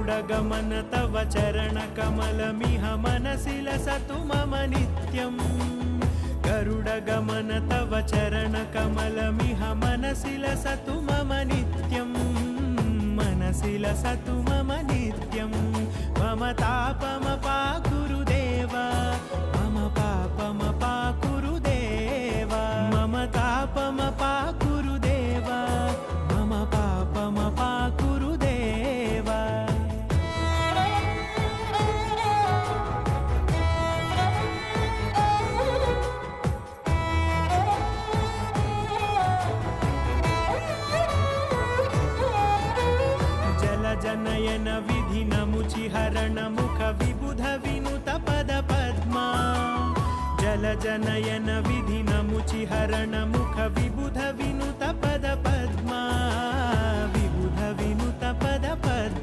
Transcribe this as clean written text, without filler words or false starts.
गरुडगमन तव चरणकमलमिह मनसि लसतु मम नित्यम् गरुडगमन तव चरणकमलमिह मनसि लसतु मम नित्यम् मनसि लसतु मम नित्यम् मम तापमपाकुरु देव मम पापमपाकुरु देव मम तापमपाकुरु देव मम पापमपाकुरु देव जनयन विधिनमुचिहरण मुख विबुध विनुत पद पद्मा जल जनयन विधिनमुचिहरण मुख विबुध विनुत पद पद्मा